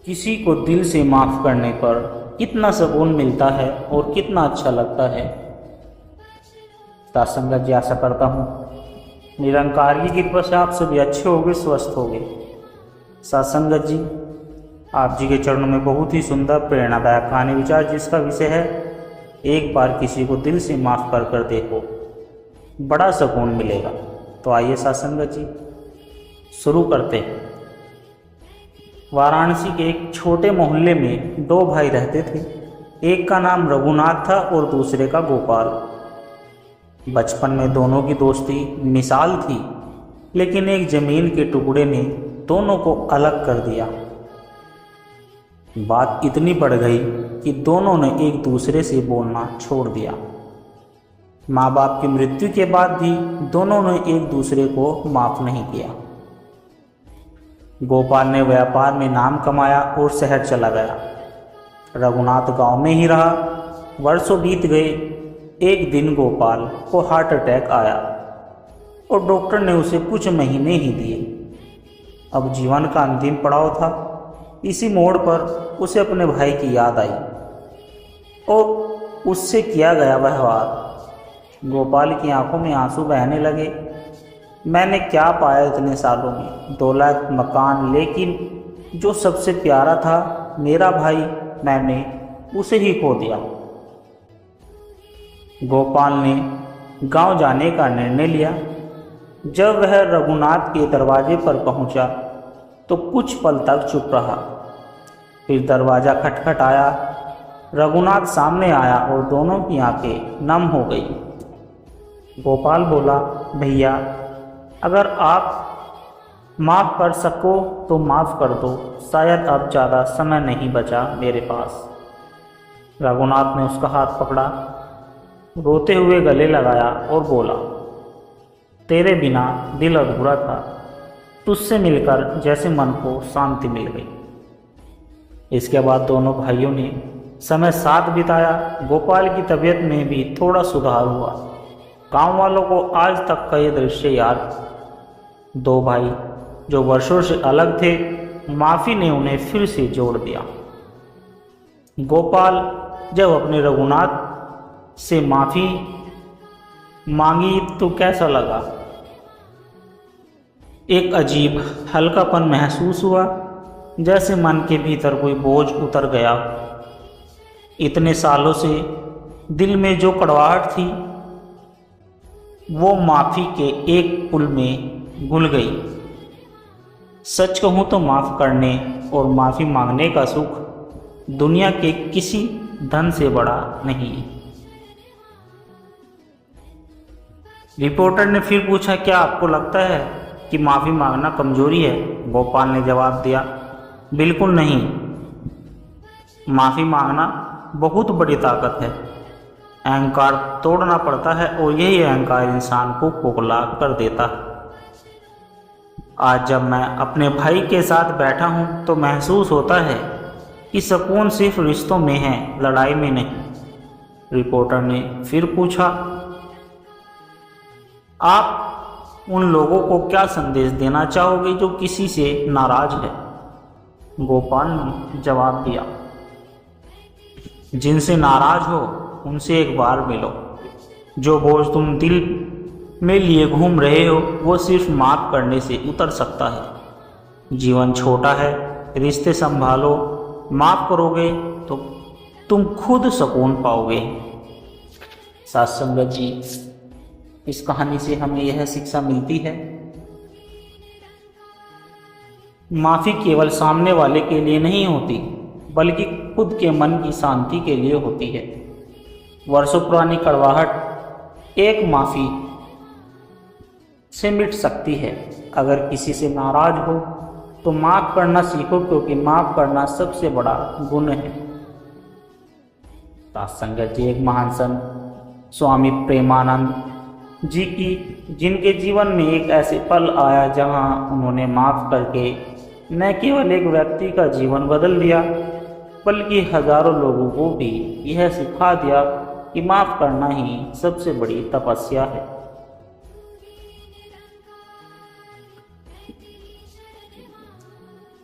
किसी को दिल से माफ़ करने पर कितना सुकून मिलता है और कितना अच्छा लगता है। सासंगत जी, आशा करता हूँ निरंकार की कृपा से आप सभी अच्छे होंगे, स्वस्थ होंगे। सासंगत जी, आप जी के चरणों में बहुत ही सुंदर प्रेरणादायक कहानी विचार, जिसका विषय है एक बार किसी को दिल से माफ़ कर कर देखो, बड़ा सुकून मिलेगा। तो आइए सासंगत जी, शुरू करते हैं। वाराणसी के एक छोटे मोहल्ले में दो भाई रहते थे। एक का नाम रघुनाथ था और दूसरे का गोपाल। बचपन में दोनों की दोस्ती मिसाल थी, लेकिन एक जमीन के टुकड़े ने दोनों को अलग कर दिया। बात इतनी बढ़ गई कि दोनों ने एक दूसरे से बोलना छोड़ दिया। माँ बाप की मृत्यु के बाद भी दोनों ने एक दूसरे को माफ़ नहीं किया। गोपाल ने व्यापार में नाम कमाया और शहर चला गया। रघुनाथ गांव में ही रहा। वर्षों बीत गए। एक दिन गोपाल को हार्ट अटैक आया और डॉक्टर ने उसे कुछ महीने ही दिए। अब जीवन का अंतिम पड़ाव था। इसी मोड़ पर उसे अपने भाई की याद आई और उससे किया गया व्यवहार। गोपाल की आंखों में आंसू बहने लगे। मैंने क्या पाया इतने सालों में? दौलत, मकान, लेकिन जो सबसे प्यारा था, मेरा भाई, मैंने उसे ही खो दिया। गोपाल ने गांव जाने का निर्णय लिया। जब वह रघुनाथ के दरवाजे पर पहुंचा तो कुछ पल तक चुप रहा। फिर दरवाज़ा खटखटाया। रघुनाथ सामने आया और दोनों की आंखें नम हो गई। गोपाल बोला, भैया, अगर आप माफ़ कर सको तो माफ़ कर दो, शायद अब ज़्यादा समय नहीं बचा मेरे पास। रघुनाथ ने उसका हाथ पकड़ा, रोते हुए गले लगाया और बोला, तेरे बिना दिल अधूरा था, तुझसे मिलकर जैसे मन को शांति मिल गई। इसके बाद दोनों भाइयों ने समय साथ बिताया। गोपाल की तबीयत में भी थोड़ा सुधार हुआ। गांव वालों को आज तक का ये दृश्य याद। दो भाई जो वर्षों से अलग थे, माफ़ी ने उन्हें फिर से जोड़ दिया। गोपाल जब अपने रघुनाथ से माफ़ी मांगी तो कैसा लगा? एक अजीब हल्कापन महसूस हुआ, जैसे मन के भीतर कोई बोझ उतर गया। इतने सालों से दिल में जो कड़वाहट थी, वो माफ़ी के एक पुल में घुल गई। सच कहूँ तो माफ़ करने और माफ़ी मांगने का सुख दुनिया के किसी धन से बड़ा नहीं। रिपोर्टर ने फिर पूछा, क्या आपको लगता है कि माफ़ी मांगना कमजोरी है? गोपाल ने जवाब दिया, बिल्कुल नहीं। माफ़ी मांगना बहुत बड़ी ताकत है। अहंकार तोड़ना पड़ता है और यही अहंकार इंसान को खोखला कर देता है। आज जब मैं अपने भाई के साथ बैठा हूँ तो महसूस होता है कि सुकून सिर्फ रिश्तों में है, लड़ाई में नहीं। रिपोर्टर ने फिर पूछा, आप उन लोगों को क्या संदेश देना चाहोगे जो किसी से नाराज है? गोपाल ने जवाब दिया, जिनसे नाराज हो उनसे एक बार मिलो। जो बोझ तुम दिल में लिए घूम रहे हो, वो सिर्फ माफ़ करने से उतर सकता है। जीवन छोटा है, रिश्ते संभालो। माफ़ करोगे तो तुम खुद सुकून पाओगे। साथ संगत जी, इस कहानी से हमें यह शिक्षा मिलती है, माफ़ी केवल सामने वाले के लिए नहीं होती, बल्कि खुद के मन की शांति के लिए होती है। वर्षों पुरानी कड़वाहट एक माफ़ी से मिट सकती है। अगर किसी से नाराज हो तो माफ़ करना सीखो, क्योंकि माफ़ करना सबसे बड़ा गुण है। संगत जी, एक महान संत स्वामी प्रेमानंद जी की, जिनके जीवन में एक ऐसे पल आया जहां उन्होंने माफ़ करके न केवल एक व्यक्ति का जीवन बदल दिया, बल्कि हजारों लोगों को भी यह सिखा दिया कि माफ़ करना ही सबसे बड़ी तपस्या है।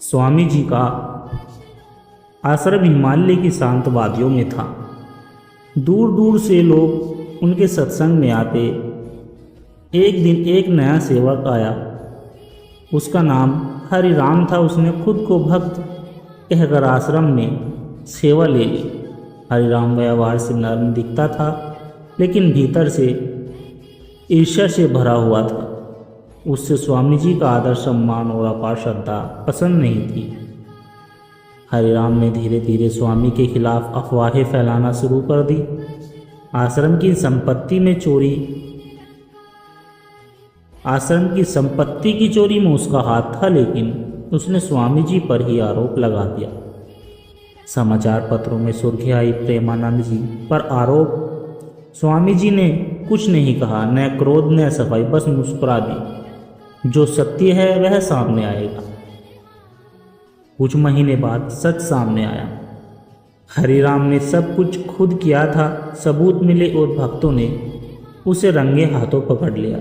स्वामी जी का आश्रम हिमालय की शांत वादियों में था। दूर दूर से लोग उनके सत्संग में आते। एक दिन एक नया सेवक आया। उसका नाम हरिराम था। उसने खुद को भक्त कहकर आश्रम में सेवा ले ली। हरिराम व्यवहार से नर्म दिखता था, लेकिन भीतर से ईर्ष्या से भरा हुआ था। उससे स्वामी जी का आदर, सम्मान और अपार श्रद्धा पसंद नहीं थी। हरिराम ने धीरे धीरे स्वामी के खिलाफ अफवाहें फैलाना शुरू कर दी। आश्रम की संपत्ति की चोरी में उसका हाथ था, लेकिन उसने स्वामी जी पर ही आरोप लगा दिया। समाचार पत्रों में सुर्खी आई, प्रेमानंद जी पर आरोप। स्वामी जी ने कुछ नहीं कहा, न क्रोध न सफाई, बस मुस्कुरा दी। जो सत्य है वह सामने आएगा। कुछ महीने बाद सच सामने आया। हरिराम ने सब कुछ खुद किया था। सबूत मिले और भक्तों ने उसे रंगे हाथों पकड़ लिया।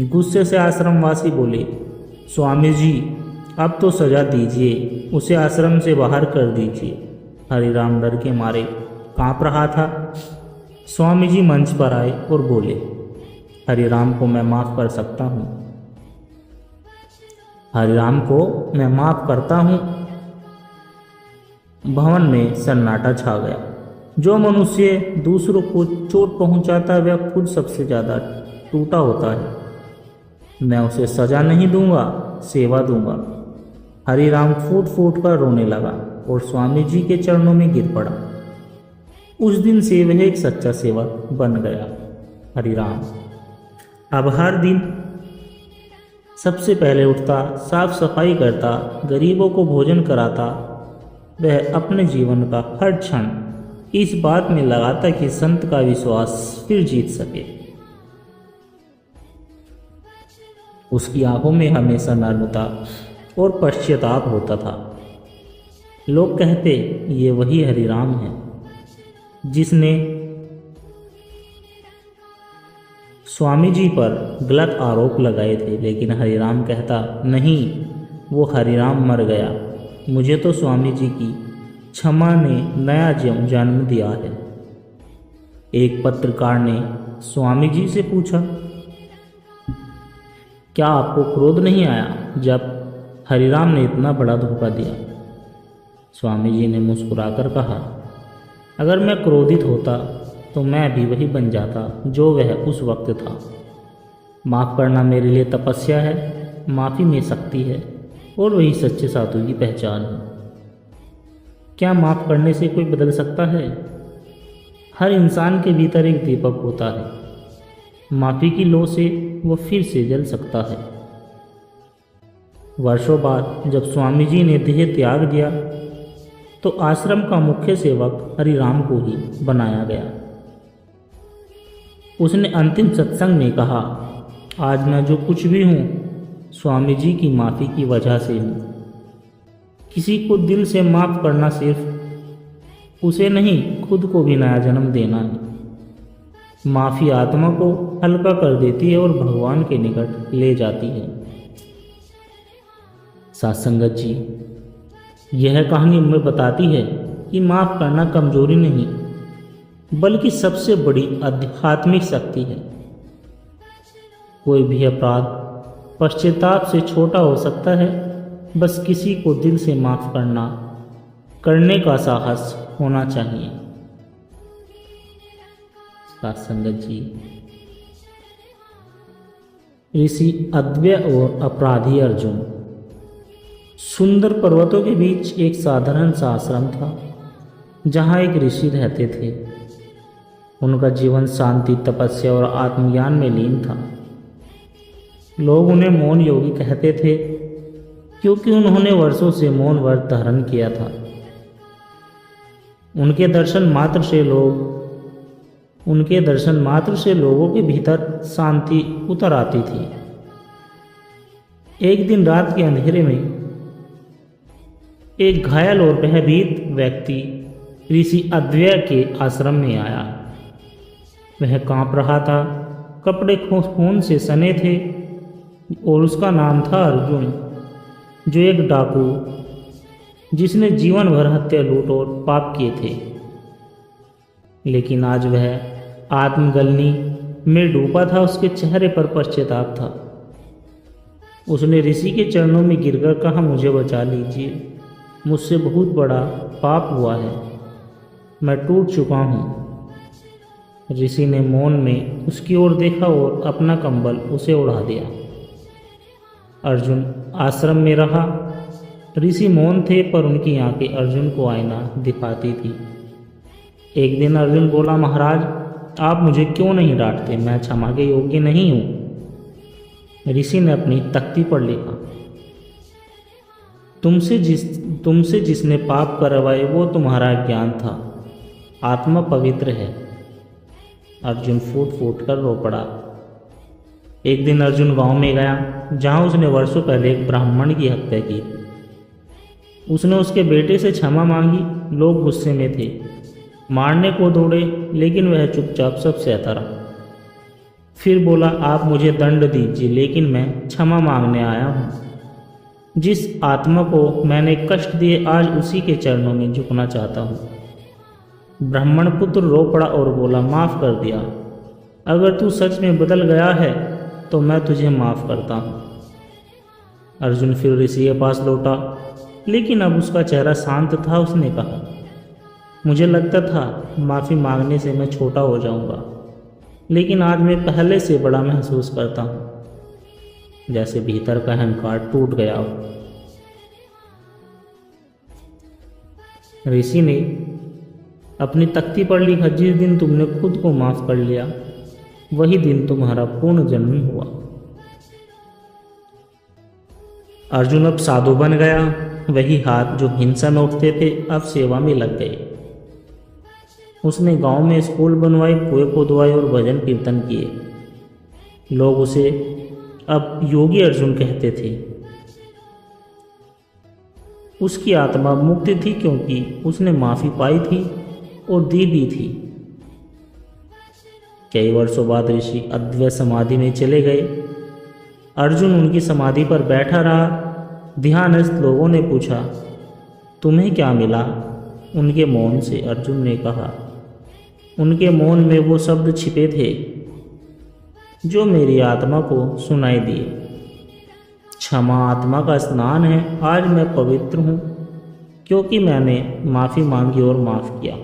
गुस्से से आश्रमवासी बोले, स्वामी जी अब तो सजा दीजिए, उसे आश्रम से बाहर कर दीजिए। हरिराम डर के मारे कांप रहा था। स्वामी जी मंच पर आए और बोले, हरिराम को मैं माफ़ कर सकता हूँ। हरिराम को मैं माफ़ करता हूँ। भवन में सन्नाटा छा गया। जो मनुष्य दूसरों को चोट पहुँचाता है वह खुद सबसे ज़्यादा टूटा होता है। मैं उसे सजा नहीं दूंगा, सेवा दूंगा। हरिराम फूट फूट कर रोने लगा और स्वामी जी के चरणों में गिर पड़ा। उस दिन से वह एक सच्चा सेवक बन गया। हरिराम अब हर दिन सबसे पहले उठता, साफ सफाई करता, गरीबों को भोजन कराता। वह अपने जीवन का हर क्षण इस बात में लगाता कि संत का विश्वास फिर जीत सके। उसकी आंखों में हमेशा नर्मता और पश्चाताप होता था। लोग कहते, ये वही हरिराम है जिसने स्वामी जी पर गलत आरोप लगाए थे। लेकिन हरिराम कहता, नहीं, वो हरिराम मर गया। मुझे तो स्वामी जी की क्षमा ने नया जन्म दिया है। एक पत्रकार ने स्वामी जी से पूछा, क्या आपको क्रोध नहीं आया जब हरिराम ने इतना बड़ा धोखा दिया? स्वामी जी ने मुस्कुराकर कहा, अगर मैं क्रोधित होता तो मैं भी वही बन जाता जो वह उस वक्त था। माफ़ करना मेरे लिए तपस्या है, माफ़ी में शक्ति है और वही सच्चे साधु की पहचान है। क्या माफ़ करने से कोई बदल सकता है? हर इंसान के भीतर एक दीपक होता है। माफ़ी की लौ से वो फिर से जल सकता है। वर्षों बाद जब स्वामी जी ने देह त्याग दिया तो आश्रम का मुख्य सेवक हरिराम को ही बनाया गया। उसने अंतिम सत्संग में कहा, आज मैं जो कुछ भी हूँ स्वामी जी की माफ़ी की वजह से हूँ। किसी को दिल से माफ़ करना सिर्फ उसे नहीं, खुद को भी नया जन्म देना है। माफ़ी आत्मा को हल्का कर देती है और भगवान के निकट ले जाती है। सत्संगत जी, यह कहानी हमें बताती है कि माफ़ करना कमजोरी नहीं, बल्कि सबसे बड़ी आध्यात्मिक शक्ति है। कोई भी अपराध पश्चाताप से छोटा हो सकता है, बस किसी को दिल से माफ़ करने का साहस होना चाहिए। सत्संगत जी, ऋषि अद्वैय और अपराधी अर्जुन। सुंदर पर्वतों के बीच एक साधारण सा आश्रम था, जहाँ एक ऋषि रहते थे। उनका जीवन शांति, तपस्या और आत्मज्ञान में लीन था। लोग उन्हें मौन योगी कहते थे, क्योंकि उन्होंने वर्षों से मौन व्रत धारण किया था। उनके दर्शन मात्र से लोगों के भीतर शांति उतर आती थी। एक दिन रात के अंधेरे में एक घायल और भयभीत व्यक्ति ऋषि अद्वैय के आश्रम में आया। वह कांप रहा था, कपड़े खून से सने थे और उसका नाम था अर्जुन, जो एक डाकू जिसने जीवन भर हत्या, लूट और पाप किए थे। लेकिन आज वह आत्मगलनी में डूबा था। उसके चेहरे पर पश्चाताप था। उसने ऋषि के चरणों में गिरकर कहा, मुझे बचा लीजिए, मुझसे बहुत बड़ा पाप हुआ है, मैं टूट चुका हूँ। ऋषि ने मौन में उसकी ओर देखा और अपना कंबल उसे उड़ा दिया। अर्जुन आश्रम में रहा। ऋषि मौन थे, पर उनकी आंखें अर्जुन को आईना दिखाती थी। एक दिन अर्जुन बोला, महाराज आप मुझे क्यों नहीं डांटते? मैं क्षमा के योग्य नहीं हूँ। ऋषि ने अपनी तख्ती पर लिखा, तुमसे जिसने पाप करवाए वो तुम्हारा ज्ञान था। आत्मा पवित्र है। अर्जुन फूट फूट कर रो पड़ा। एक दिन अर्जुन गांव में गया जहां उसने वर्षों पहले एक ब्राह्मण की हत्या की। उसने उसके बेटे से क्षमा मांगी। लोग गुस्से में थे, मारने को दौड़े, लेकिन वह चुपचाप सब सहता रहा। फिर बोला, आप मुझे दंड दीजिए, लेकिन मैं क्षमा मांगने आया हूँ। जिस आत्मा को मैंने कष्ट दिए, आज उसी के चरणों में झुकना चाहता हूँ। ब्राह्मण पुत्र रो पड़ा और बोला, माफ़ कर दिया। अगर तू सच में बदल गया है तो मैं तुझे माफ़ करता हूँ। अर्जुन फिर ऋषि के पास लौटा, लेकिन अब उसका चेहरा शांत था। उसने कहा, मुझे लगता था माफ़ी मांगने से मैं छोटा हो जाऊंगा, लेकिन आज मैं पहले से बड़ा महसूस करता हूँ, जैसे भीतर का अहंकार टूट गया हो। ऋषि ने अपनी तख्ती पर लिखा, जिस दिन तुमने खुद को माफ कर लिया वही दिन तुम्हारा पूर्ण जन्म हुआ। अर्जुन अब साधु बन गया। वही हाथ जो हिंसा में उठते थे अब सेवा में लग गए। उसने गांव में स्कूल बनवाए, कुएं खुदवाए और भजन कीर्तन किए। लोग उसे अब योगी अर्जुन कहते थे। उसकी आत्मा मुक्त थी क्योंकि उसने माफ़ी पाई थी और दी भी थी। कई वर्षों बाद ऋषि अद्वैत समाधि में चले गए। अर्जुन उनकी समाधि पर बैठा रहा। ध्यानस्थ लोगों ने पूछा, तुम्हें क्या मिला? उनके मौन से अर्जुन ने कहा, उनके मौन में वो शब्द छिपे थे जो मेरी आत्मा को सुनाई दिए। क्षमा आत्मा का स्नान है। आज मैं पवित्र हूँ क्योंकि मैंने माफ़ी मांगी और माफ़ किया।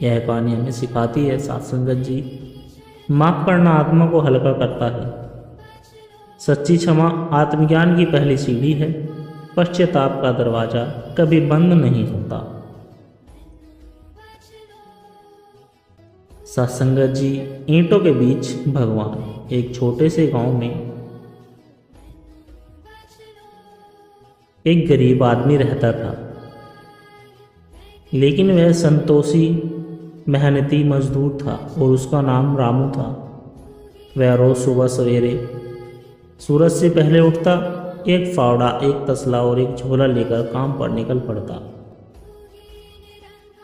यह कहानी हमें सिखाती है, साथ संगत जी, माफ़ करना आत्मा को हल्का करता है। सच्ची क्षमा आत्मज्ञान की पहली सीढ़ी है। पश्चाताप का दरवाज़ा कभी बंद नहीं होता। सत्संगत जी, ईंटों के बीच भगवान। एक छोटे से गांव में एक गरीब आदमी रहता था, लेकिन वह संतोषी मेहनती मजदूर था और उसका नाम रामू था। वह रोज सुबह सवेरे सूरज से पहले उठता, एक फावड़ा, एक तसला और एक झोला लेकर काम पर निकल पड़ता।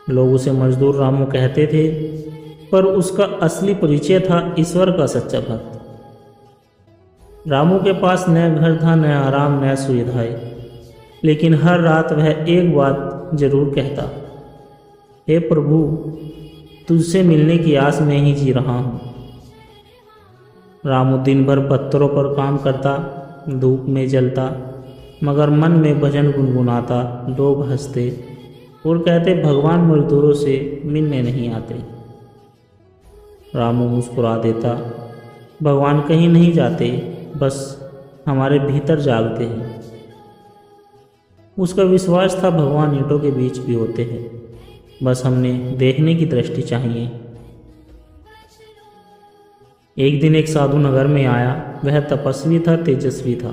लोग उसे मजदूर रामू कहते थे, पर उसका असली परिचय था ईश्वर का सच्चा भक्त। रामू के पास न घर था, न आराम, न सुविधाएं, लेकिन हर रात वह एक बात जरूर कहता, हे प्रभु, तुझसे मिलने की आस में ही जी रहा हूँ। रामू दिन भर पत्थरों पर काम करता, धूप में जलता, मगर मन में भजन गुनगुनाता। लोग हंसते और कहते, भगवान मजदूरों से मिलने नहीं आते। रामू मुस्कुरा देता, भगवान कहीं नहीं जाते, बस हमारे भीतर जागते हैं। उसका विश्वास था भगवान ईंटों के बीच भी होते हैं, बस हमने देखने की दृष्टि चाहिए। एक दिन एक साधु नगर में आया। वह तपस्वी था, तेजस्वी था।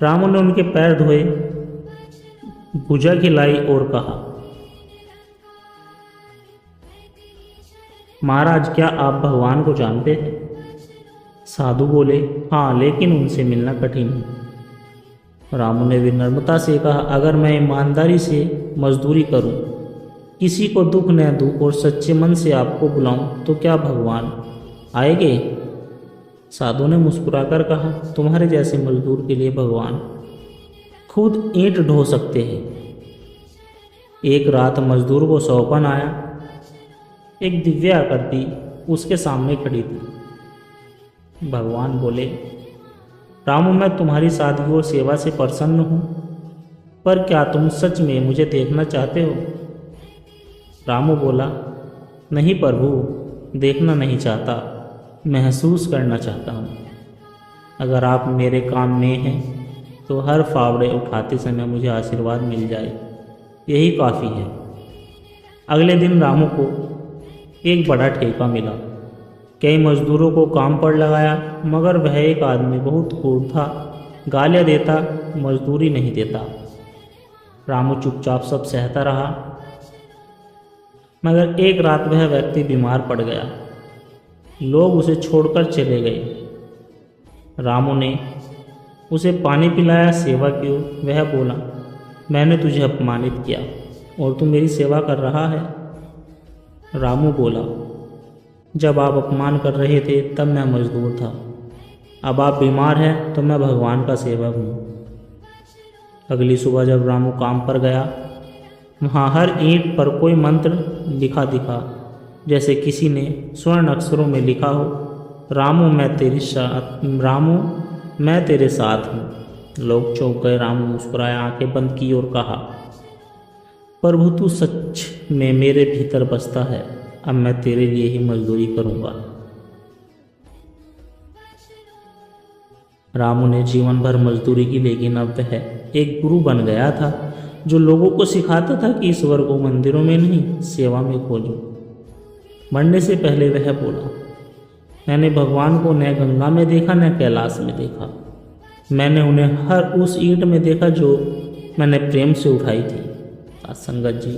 रामू ने उनके पैर धोए, भुजा खिलाई और कहा, महाराज, क्या आप भगवान को जानते हैं? साधु बोले, हाँ, लेकिन उनसे मिलना कठिन है। रामू ने विनम्रता से कहा, अगर मैं ईमानदारी से मजदूरी करूं, किसी को दुख न दूं और सच्चे मन से आपको बुलाऊं, तो क्या भगवान आएंगे? साधु ने मुस्कुराकर कहा, तुम्हारे जैसे मजदूर के लिए भगवान खुद ईंट ढो सकते हैं। एक रात मजदूर को सौंपन आया। एक दिव्य आकृति उसके सामने खड़ी थी। भगवान बोले, रामू, मैं तुम्हारी सादगी और सेवा से प्रसन्न हूँ, पर क्या तुम सच में मुझे देखना चाहते हो? रामू बोला, नहीं प्रभु, देखना नहीं चाहता, महसूस करना चाहता हूँ। अगर आप मेरे काम में हैं तो हर फावड़े उठाते समय मुझे आशीर्वाद मिल जाए, यही काफ़ी है। अगले दिन रामू को एक बड़ा ठेका मिला। कई मजदूरों को काम पर लगाया, मगर वह एक आदमी बहुत क्रूर था, गालियाँ देता, मजदूरी नहीं देता। रामू चुपचाप सब सहता रहा, मगर एक रात वह व्यक्ति बीमार पड़ गया। लोग उसे छोड़कर चले गए। रामू ने उसे पानी पिलाया, सेवा की। वह बोला, मैंने तुझे अपमानित किया और तू मेरी सेवा कर रहा है। रामू बोला, जब आप अपमान कर रहे थे तब मैं मजदूर था, अब आप बीमार हैं तो मैं भगवान का सेवक हूँ। अगली सुबह जब रामू काम पर गया, वहाँ हर ईंट पर कोई मंत्र लिखा दिखा, जैसे किसी ने स्वर्ण अक्षरों में लिखा हो, रामू मैं तेरे साथ हूँ। लोग चौंक गए। रामू मुस्कुराया, आंखें बंद की और कहा, प्रभु तू सच में मेरे भीतर बसता है, अब मैं तेरे लिए ही मजदूरी करूँगा। रामू ने जीवन भर मजदूरी की, लेकिन अब वह एक गुरु बन गया था जो लोगों को सिखाता था कि ईश्वर को मंदिरों में नहीं, सेवा में खोजो। मरने से पहले वह बोला, मैंने भगवान को न गंगा में देखा न कैलाश में देखा, मैंने उन्हें हर उस ईंट में देखा जो मैंने प्रेम से उठाई थी। संगत जी,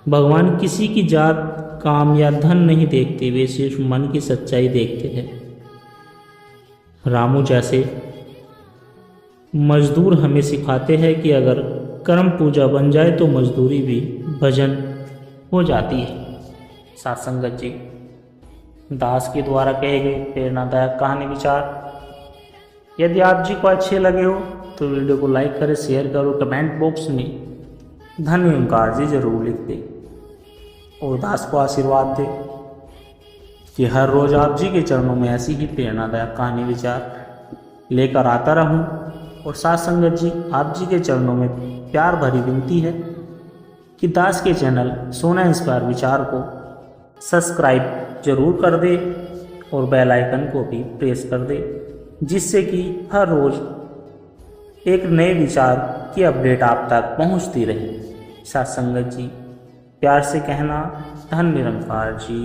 भगवान किसी की जात, काम या धन नहीं देखते, वे सिर्फ मन की सच्चाई देखते हैं। रामू जैसे मजदूर हमें सिखाते हैं कि अगर कर्म पूजा बन जाए तो मजदूरी भी भजन हो जाती है। साथ संगत जी, दास के द्वारा कहे गए प्रेरणादायक कहानी विचार यदि आप जी को अच्छे लगे हो तो वीडियो को लाइक करें, शेयर करो, कमेंट बॉक्स में धन्य ओंकार जी जरूर लिख दें और दास को आशीर्वाद दें कि हर रोज़ आप जी के चरणों में ऐसी ही प्रेरणादायक कहानी विचार लेकर आता रहूं। और साथ संगत जी, आप जी के चरणों में प्यार भरी विनती है कि दास के चैनल सोना इंस्पायर विचार को सब्सक्राइब जरूर कर दे और बेल आइकन को भी प्रेस कर दे, जिससे कि हर रोज़ एक नए विचार की अपडेट आप तक पहुंचती रहे। साथ संगत जी, प्यार से कहना, धन निरंकार जी।